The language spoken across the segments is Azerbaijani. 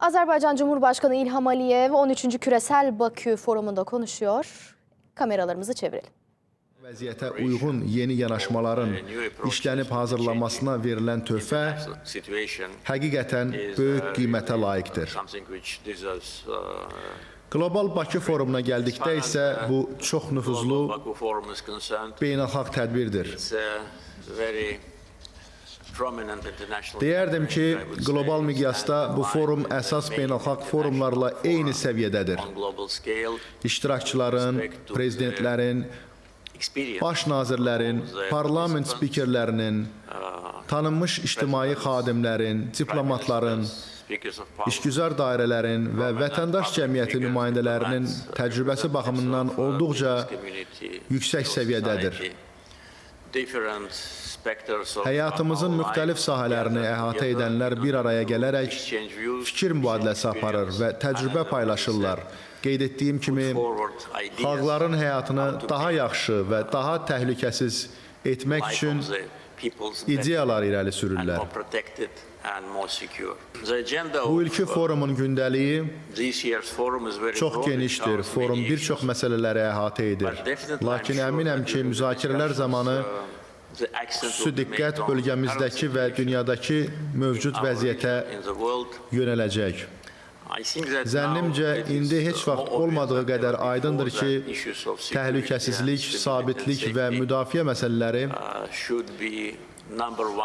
Azerbaycan Cumhurbaşkanı İlham Aliyev 13. Küresel Bakü Forumu'nda konuşuyor. Kameralarımızı çevirelim. Vəziyyətə uyğun yeni yanaşmaların işlənib hazırlanmasına verilən töhfə həqiqətən böyük qiymətə layiqdir. Qlobal Bakı Forumuna gəldikdə isə bu çox nüfuzlu beynəlxalq tədbirdir. Deyərdim ki, qlobal miqyasda bu forum əsas beynəlxalq forumlarla eyni səviyyədədir. İştirakçıların, prezidentlərin, baş nazirlərin, parlament spikerlərinin, tanınmış ictimai xadimlərin, diplomatların, işgüzar dairələrin və vətəndaş cəmiyyəti nümayəndələrinin təcrübəsi baxımından olduqca yüksək səviyyədədir. Həyatımızın müxtəlif sahələrini əhatə edənlər bir araya gələrək fikir mübadiləsi aparır və təcrübə paylaşırlar. Qeyd etdiyim kimi, xalqların həyatını daha yaxşı və daha təhlükəsiz etmək üçün ideyalar irəli sürürlər. Bu ilki forumun gündəliyi çox genişdir. Forum bir çox məsələləri əhatə edir. Lakin əminəm ki, müzakirələr zamanı xüsusi diqqət bölgəmizdəki və dünyadakı mövcud vəziyyətə yönələcək. Zənnimcə, indi heç vaxt olmadığı qədər aydındır ki, təhlükəsizlik, sabitlik və müdafiə məsələləri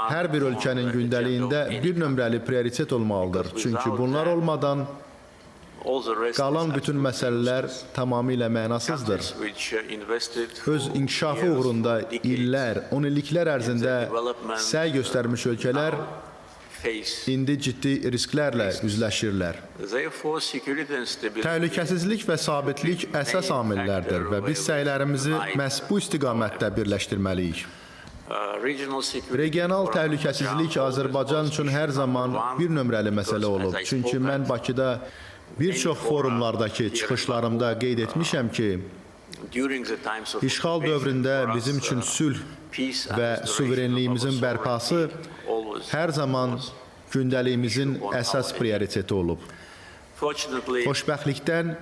hər bir ölkənin gündəliyində bir nömrəli prioritet olmalıdır. Çünki bunlar olmadan qalan bütün məsələlər tamamilə mənasızdır. Öz inkişafı uğrunda illər, 10 illiklər ərzində səy göstərmiş ölkələr indi ciddi risklərlə üzləşirlər. Təhlükəsizlik və sabitlik əsas amillərdir və biz səylərimizi məhz bu istiqamətdə birləşdirməliyik. Regional təhlükəsizlik Azərbaycan üçün hər zaman bir nömrəli məsələ olub. Çünki mən Bakıda bir çox forumlardakı çıxışlarımda qeyd etmişəm ki, işğal dövründə bizim üçün sülh və suverenliyimizin bərpası hər zaman gündəliyimizin əsas prioriteti olub. Xoşbəxtlikdən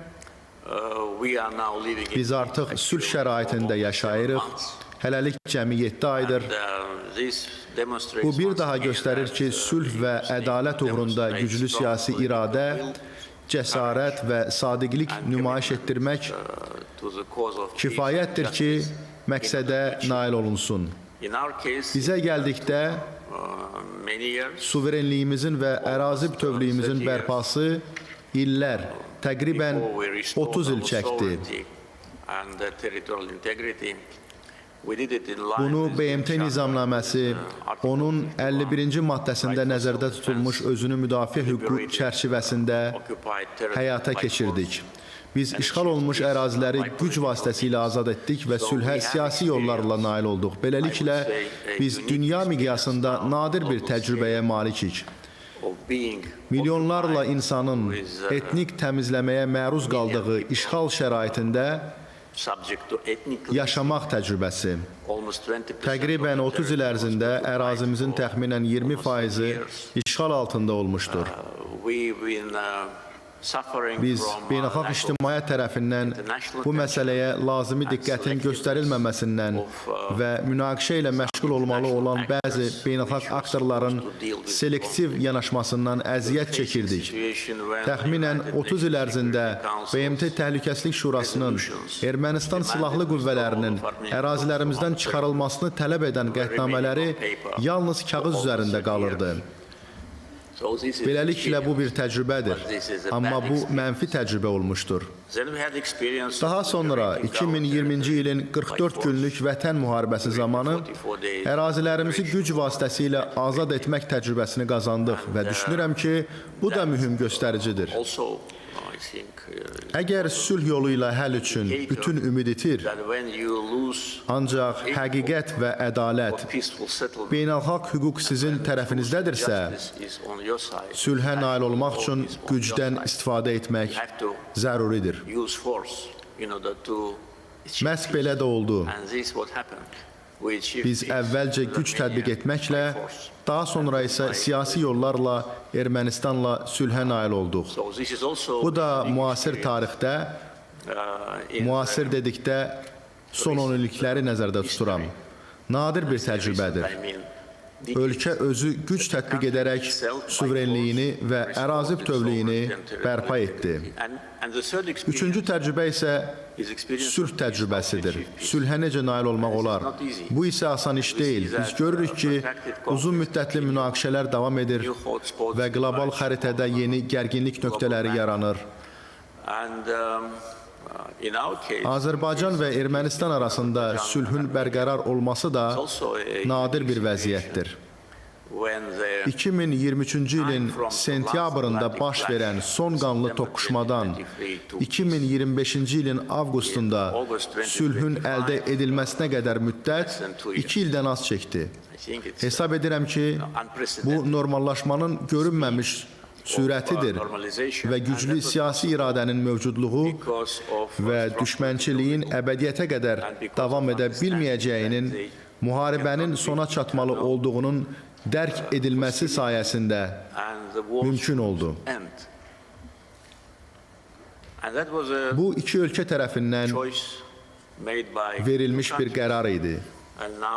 biz artıq sülh şəraitində yaşayırıq. Hələlik cəmi 7 aydır. Bu bir daha göstərir ki, sülh və ədalət uğrunda güclü siyasi iradə, cəsarət və sadiqlik nümayiş etdirmək kifayətdir ki, məqsədə nail olunsun. Bizə gəldikdə suverenliyimizin və ərazi bütövlüyümüzün bərpası illər, təqribən 30 il çəkdi. Bunu BMT nizamnaməsi, onun 51-ci maddəsində nəzərdə tutulmuş özünü müdafiə hüququ çərçivəsində həyata keçirdik. Biz işğal olmuş əraziləri güc vasitəsilə azad etdik və sülhə siyasi yollarla nail olduq. Beləliklə, biz dünya miqyasında nadir bir təcrübəyə malikik. Milyonlarla insanın etnik təmizləməyə məruz qaldığı işğal şəraitində yaşamaq təcrübəsi. Təqribən 30 il ərzində ərazimizin təxminən 20% işğal altında olmuşdur. Biz beynəlxalq ictimaiyyət tərəfindən bu məsələyə lazımi diqqətin göstərilməməsindən və münaqişə ilə məşğul olmalı olan bəzi beynəlxalq aktorların selektiv yanaşmasından əziyyət çəkirdik. Təxminən 30 il ərzində BMT Təhlükəsizlik Şurasının Ermənistan silahlı qüvvələrinin ərazilərimizdən çıxarılmasını tələb edən qətnamələri yalnız kağız üzərində qalırdı. Beləliklə, bu bir təcrübədir, amma bu mənfi təcrübə olmuşdur. Daha sonra 2020-ci ilin 44 günlük vətən müharibəsi zamanı ərazilərimizi güc vasitəsilə azad etmək təcrübəsini qazandıq və düşünürəm ki, bu da mühüm göstəricidir. Əgər sülh yolu ilə həll üçün bütün ümid itir, ancaq həqiqət və ədalət, beynəlxalq hüquq sizin tərəfinizdədirsə, sülhə nail olmaq üçün gücdən istifadə etmək zəruridir. Məhz belə də oldu. Biz əvvəlcə güc tətbiq etməklə, daha sonra isə siyasi yollarla Ermənistanla sülhə nail olduq. Bu da müasir tarixdə, müasir dedikdə son 10 illikləri nəzərdə tuturam. Nadir bir təcrübədir. Ölkə özü güc tətbiq edərək suverenliyini və ərazi bütövlüyünü bərpa etdi. Üçüncü təcrübə isə sülh təcrübəsidir. Sülhə necə nail olmaq olar? Bu isə asan iş deyil. Biz görürük ki, uzun müddətli münaqişələr davam edir və qlobal xəritədə yeni gərginlik nöqtələri yaranır. Azərbaycan və Ermənistan arasında sülhün bərqərar olması da nadir bir vəziyyətdir. 2023-cü ilin sentyabrında baş verən son qanlı toqquşmadan 2025-ci ilin avqustunda sülhün əldə edilməsinə qədər müddət 2 ildən az çəkdi. Hesab edirəm ki, bu normallaşmanın görünməmiş sürətidir və güclü siyasi iradənin mövcudluğu və düşmənçiliyin əbədiyyətə qədər davam edə bilməyəcəyinin, müharibənin sona çatmalı olduğunun dərk edilməsi sayəsində mümkün oldu. Bu, iki ölkə tərəfindən verilmiş bir qərar idi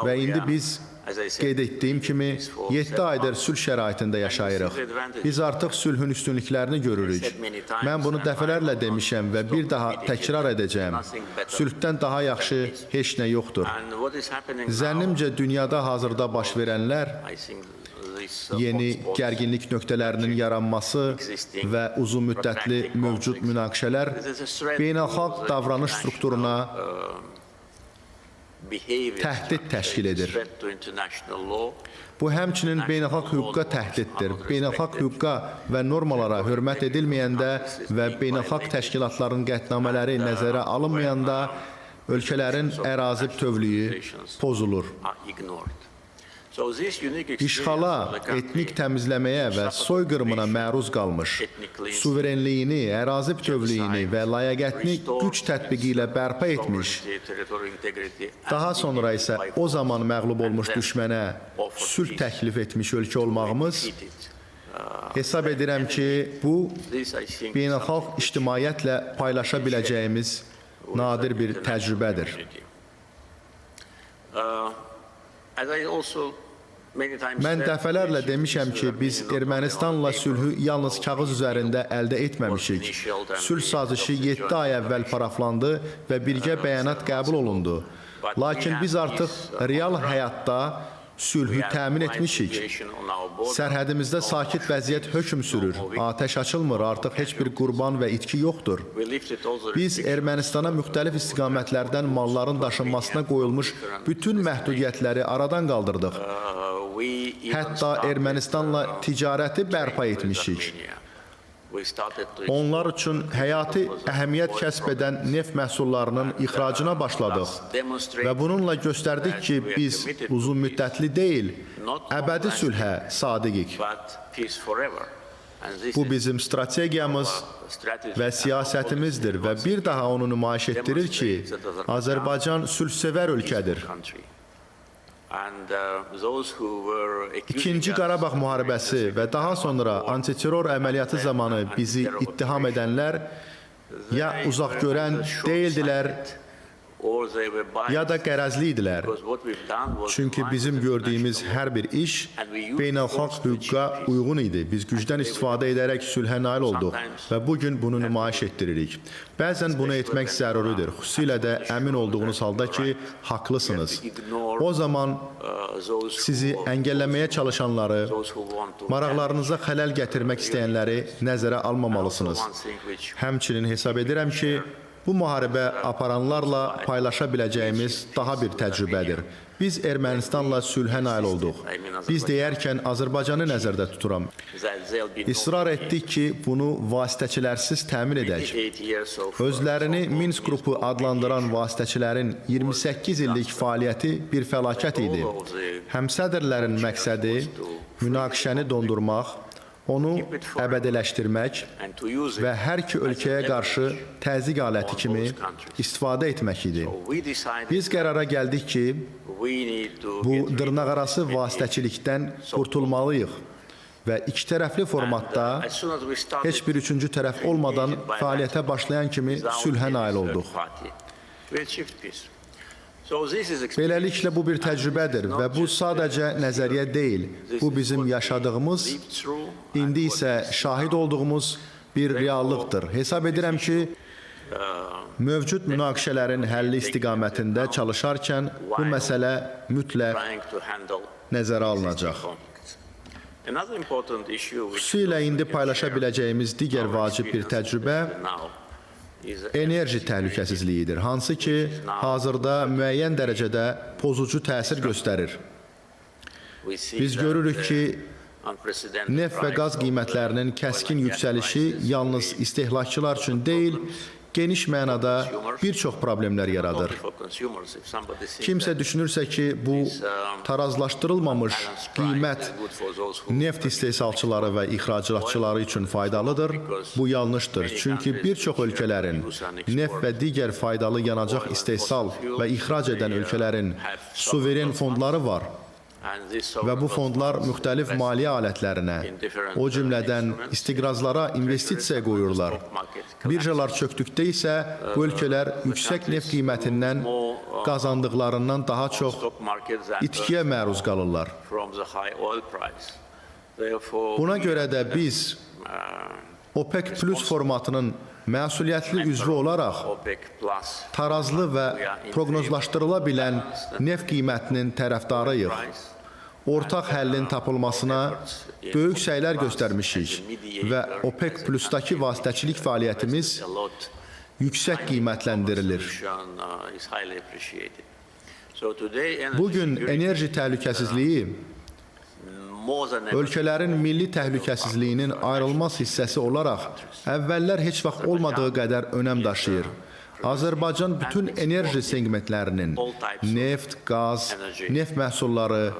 və indi biz qeyd etdiyim kimi 7 aydır sülh şəraitində yaşayırıq. Biz artıq sülhün üstünlüklərini görürük. Mən bunu dəfələrlə demişəm və bir daha təkrar edəcəm. Sülhdən daha yaxşı heç nə yoxdur. Zənnimcə dünyada hazırda baş verənlər, yeni gərginlik nöqtələrinin yaranması və uzun müddətli mövcud münaqişələr beynəlxalq davranış strukturuna təhdid təşkil edir. Bu, həmçinin beynəlxalq hüquqa təhdiddir. Beynəlxalq hüquqa və normalara hörmət edilməyəndə və beynəlxalq təşkilatların qətnamələri nəzərə alınmayanda ölkələrin ərazi bütövlüyü pozulur. İşğala, etnik təmizləməyə və soyqırımına məruz qalmış, suverenliyini, ərazi bütövlüyünü və layiqətini güc tətbiqi ilə bərpa etmiş, daha sonra isə o zaman məğlub olmuş düşmənə sülh təklif etmiş ölkə olmağımız, hesab edirəm ki, bu, beynəlxalq ictimaiyyətlə paylaşa biləcəyimiz nadir bir təcrübədir. Mən dəfələrlə demişəm ki, biz Ermənistanla sülhü yalnız kağız üzərində əldə etməmişik. Sülh sazişi 7 ay əvvəl paraflandı və birgə bəyanat qəbul olundu. Lakin biz artıq real həyatda sülhü təmin etmişik. Sərhədimizdə sakit vəziyyət hökm sürür. Atəş açılmır, artıq heç bir qurban və itki yoxdur. Biz Ermənistana müxtəlif istiqamətlərdən malların daşınmasına qoyulmuş bütün məhdudiyyətləri aradan qaldırdıq. Hətta Ermənistanla ticarəti bərpa etmişik. Onlar üçün həyati əhəmiyyət kəsb edən neft məhsullarının ixracına başladıq və bununla göstərdik ki, biz uzun müddətli deyil, əbədi sülhə sadiqik. Bu bizim strategiyamız və siyasətimizdir və bir daha onu nümayiş etdirir ki, Azərbaycan sülhsevər ölkədir. İkinci Qarabağ müharibəsi və daha sonra antiterror əməliyyatı zamanı bizi ittiham edənlər ya uzaq görən deyildilər, ya da qərəzli idilər. Çünki bizim gördüyümüz hər bir iş beynəlxalq hüquqa uyğun idi. Biz gücdən istifadə edərək sülhə nail olduq və bugün bunu nümayiş etdiririk. Bəzən bunu etmək zəruridir. Xüsusilə də əmin olduğunuz halda ki, haqlısınız. O zaman sizi əngəlləməyə çalışanları, maraqlarınıza xələl gətirmək istəyənləri nəzərə almamalısınız. Həmçinin hesab edirəm ki, bu müharibə aparanlarla paylaşa biləcəyimiz daha bir təcrübədir. Biz Ermənistanla sülhə nail olduq. Biz deyərkən Azərbaycanı nəzərdə tuturam. İsrar etdik ki, bunu vasitəçilərsiz təmin edək. Özlərini Minsk qrupu adlandıran vasitəçilərin 28 illik fəaliyyəti bir fəlakət idi. Həmsədrlərin məqsədi münaqişəni dondurmaq, onu əbədiləşdirmək və hər iki ölkəyə qarşı təzyiq aləti kimi istifadə etmək idi. Biz qərara gəldik ki, bu dırnaqarası vasitəçilikdən qurtulmalıyıq və iki tərəfli formatda heç bir üçüncü tərəf olmadan fəaliyyətə başlayan kimi sülhə nail olduq. Beləliklə, bu bir təcrübədir və bu sadəcə nəzəriyyə deyil. Bu bizim yaşadığımız, indi isə şahid olduğumuz bir reallıqdır. Hesab edirəm ki, mövcud münaqişələrin həlli istiqamətində çalışarkən bu məsələ mütləq nəzərə alınacaq. Xüsusilə indi paylaşa biləcəyimiz digər vacib bir təcrübə enerji təhlükəsizliyidir, hansı ki, hazırda müəyyən dərəcədə pozucu təsir göstərir. Biz görürük ki, neft və qaz qiymətlərinin kəskin yüksəlişi yalnız istehlakçılar üçün deyil, geniş mənada bir çox problemlər yaradır. Kimsə düşünürsə ki, bu tarazlaşdırılmamış qiymət neft istehsalçıları və ixracatçıları üçün faydalıdır. Bu yanlışdır. Çünki bir çox ölkələrin neft və digər faydalı yanacaq istehsal və ixrac edən ölkələrin suveren fondları var. Və bu fondlar müxtəlif maliyyə alətlərinə, o cümlədən istiqrazlara investisiya qoyurlar. Birjalar çökdükdə isə bu ölkələr yüksək neft qiymətindən qazandıqlarından daha çox itkiyə məruz qalırlar. Buna görə də biz OPEC Plus formatının məsuliyyətli üzvü olaraq tarazlı və proqnozlaşdırıla bilən neft qiymətinin tərəfdarıyıq. Ortaq həllin tapılmasına böyük səylər göstərmişik və OPEC Plus-dakı vasitəçilik fəaliyyətimiz yüksək qiymətləndirilir. Bugün enerji təhlükəsizliyi ölkələrin milli təhlükəsizliyinin ayrılmaz hissəsi olaraq əvvəllər heç vaxt olmadığı qədər önəm daşıyır. Azərbaycan bütün enerji segmentlərinin neft, qaz, neft məhsulları,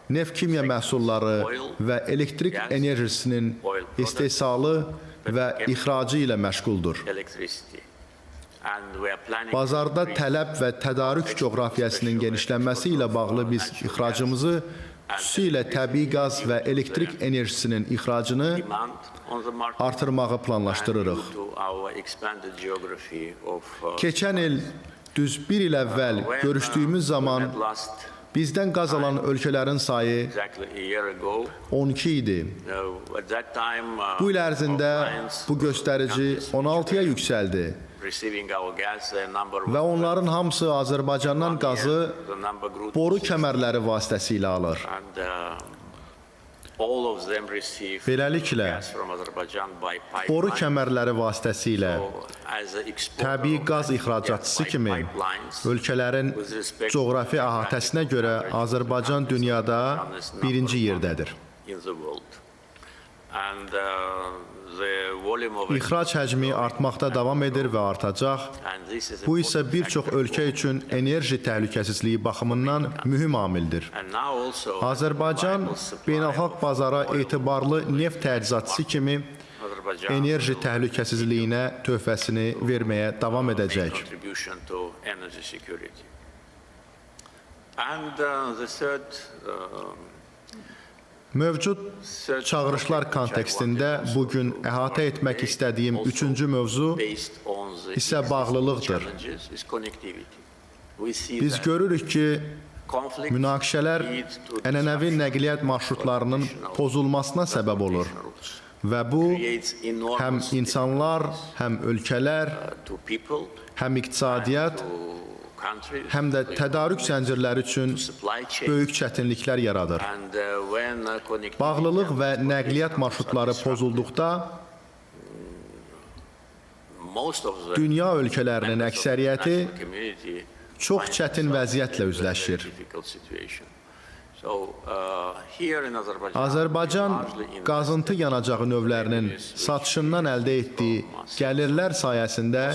neft kimya məhsulları və elektrik enerjisinin istehsalı və ixracı ilə məşğuldur. Bazarda tələb və tədarük coğrafiyasının genişlənməsi ilə bağlı biz ixracımızı, xüsusilə təbii qaz və elektrik enerjisinin ixracını artırmağı planlaşdırırıq. Keçən il düz bir il əvvəl görüşdüyümüz zaman bizdən qaz alan ölkələrin sayı 12 idi. Bu il ərzində bu göstərici 16-ya yüksəldi və onların hamısı Azərbaycandan qazı boru kəmərləri vasitəsilə alır. Beləliklə, boru kəmərləri vasitəsilə təbii qaz ixracatçısı kimi ölkələrin coğrafi əhatəsinə görə Azərbaycan dünyada birinci yerdədir. İxrac həcmi artmaqda davam edir və artacaq. Bu isə bir çox ölkə üçün enerji təhlükəsizliyi baxımından mühüm amildir. Azərbaycan beynəlxalq bazara etibarlı neft təchizatçısı kimi enerji təhlükəsizliyinə töhfəsini verməyə davam edəcək. Mövcud çağırışlar kontekstində bugün əhatə etmək istədiyim üçüncü mövzu isə bağlılıqdır. Biz görürük ki, münaqişələr ənənəvi nəqliyyat marşrutlarının pozulmasına səbəb olur və bu həm insanlar, həm ölkələr, həm iqtisadiyyat, həm də tədarük zəncirləri üçün böyük çətinliklər yaradır. Bağlılıq və nəqliyyat marşrutları pozulduqda dünya ölkələrinin əksəriyyəti çox çətin vəziyyətlə üzləşir. Azərbaycan qazıntı yanacağı növlərinin satışından əldə etdiyi gəlirlər sayəsində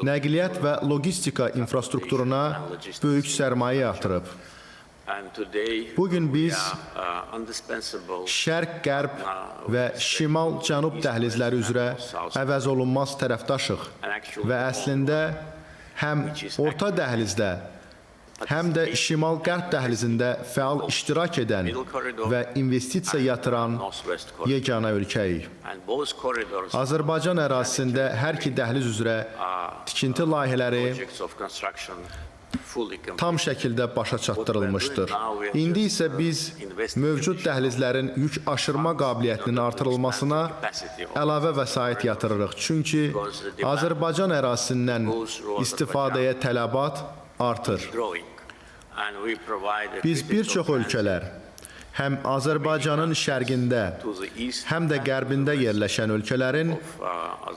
nəqliyyat və logistika infrastrukturuna böyük sərmayə yatırıb. Bugün biz şərq-qərb və şimal-cənub dəhlizləri üzrə əvəz olunmaz tərəfdaşıq və əslində həm orta dəhlizdə, həm də şimal-qərb dəhlizində fəal iştirak edən və investisiya yatıran yeganə ölkəyik. Azərbaycan ərazisində hər iki dəhliz üzrə tikinti layihələri tam şəkildə başa çatdırılmışdır. İndi isə biz mövcud dəhlizlərin yük aşırma qabiliyyətinin artırılmasına əlavə vəsait yatırırıq. Çünki Azərbaycan ərazisindən istifadəyə tələbat artır. Biz bir çox ölkələr, həm Azərbaycanın şərqində, həm də qərbində yerləşən ölkələrin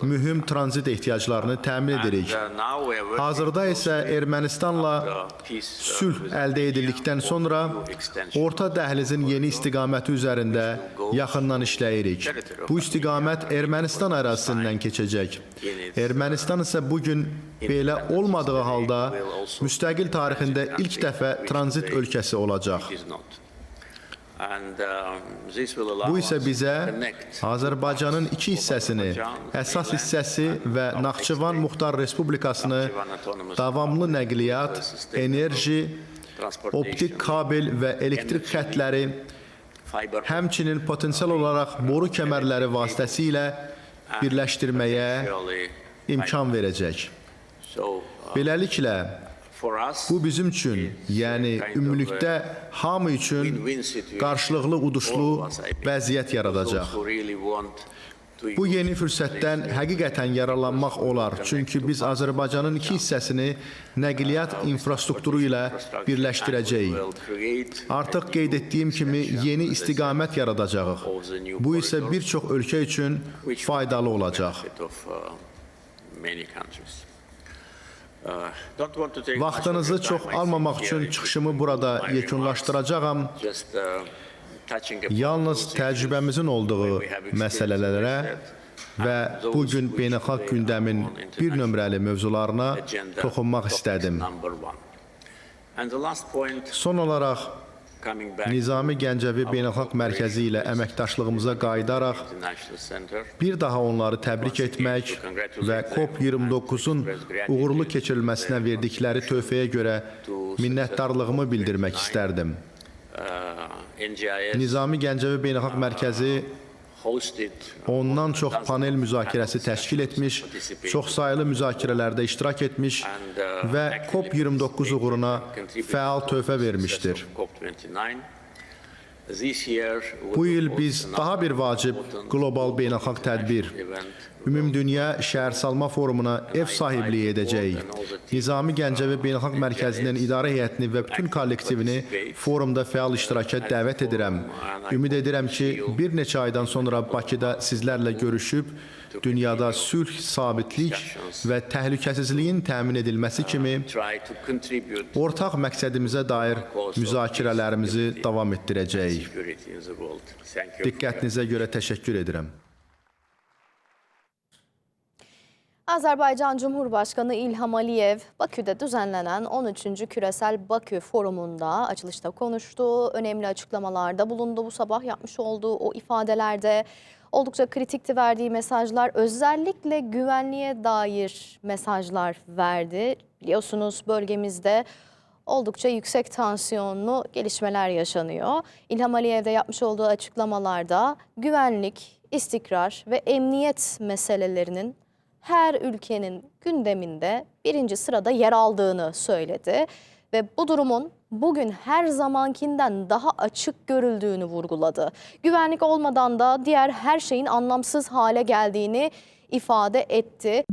mühüm tranzit ehtiyaclarını təmin edirik. Hazırda isə Ermənistanla sülh əldə edildikdən sonra orta dəhlizin yeni istiqaməti üzərində yaxından işləyirik. Bu istiqamət Ermənistan ərazisindən keçəcək. Ermənistan isə bugün belə olmadığı halda müstəqil tarixində ilk dəfə tranzit ölkəsi olacaq. Bu isə bizə Azərbaycanın iki hissəsini, əsas hissəsi və Naxçıvan Muxtar Respublikasını davamlı nəqliyyat, enerji, optik kabel və elektrik xətləri, həmçinin potensial olaraq boru kəmərləri vasitəsilə birləşdirməyə imkan verəcək. Beləliklə, bu bizim üçün, yəni ümumilikdə hamı üçün qarşılıqlı uduşlu vəziyyət yaradacaq. Bu yeni fürsətdən həqiqətən yararlanmaq olar, çünki biz Azərbaycanın iki hissəsini nəqliyyat infrastrukturu ilə birləşdirəcəyik. Artıq qeyd etdiyim kimi yeni istiqamət yaradacağıq. Bu isə bir çox ölkə üçün faydalı olacaq. Vaxtınızı çox almamaq üçün çıxışımı burada yekunlaşdıracağam. Yalnız təcrübəmizin olduğu məsələlərə və bugün beynəlxalq gündəmin bir nömrəli mövzularına toxunmaq istədim. Son olaraq, Nizami Gəncəvi Beynəlxalq Mərkəzi ilə əməkdaşlığımıza qayıdaraq bir daha onları təbrik etmək və COP29-un uğurlu keçirilməsinə verdikləri töhfəyə görə minnətdarlığımı bildirmək istərdim. Nizami Gəncəvi Beynəlxalq Mərkəzi ondan çox panel müzakirəsi təşkil etmiş, çoxsaylı müzakirələrdə iştirak etmiş və COP29 uğruna fəal töhfə vermişdir. Bu il biz daha bir vacib qlobal beynəlxalq tədbir, Ümumdünya Şəhərsalma Forumuna ev sahibliyi edəcəyik. Nizami Gəncəvi Beynəlxalq Mərkəzinin idarə heyətini və bütün kollektivini forumda fəal iştiraka dəvət edirəm. Ümid edirəm ki, bir neçə aydan sonra Bakıda sizlərlə görüşüb, dünyada sülh, sabitlik və təhlükəsizliyin təmin edilməsi kimi ortaq məqsədimizə dair müzakirələrimizi davam etdirəcəyik. Diqqətinizə görə təşəkkür edirəm. Azərbaycan Cumhurbaşkanı İlham Əliyev Baküdə düzenlenen 13. Küresel Bakü Forumunda açılışta konuştu. Önemli açıklamalarda bulundu. Bu sabah yapmış olduğu o ifadelerde oldukça kritikti verdiği mesajlar, özellikle güvenliğe dair mesajlar verdi. Biliyorsunuz bölgemizde oldukça yüksek tansiyonlu gelişmeler yaşanıyor. İlham Əliyev'de yapmış olduğu açıklamalarda güvenlik, istikrar ve emniyet meselelerinin her ülkenin gündeminde birinci sırada yer aldığını söyledi. Ve bu durumun bugün her zamankinden daha açık görüldüğünü vurguladı. Güvenlik olmadan da diğer her şeyin anlamsız hale geldiğini ifade etti.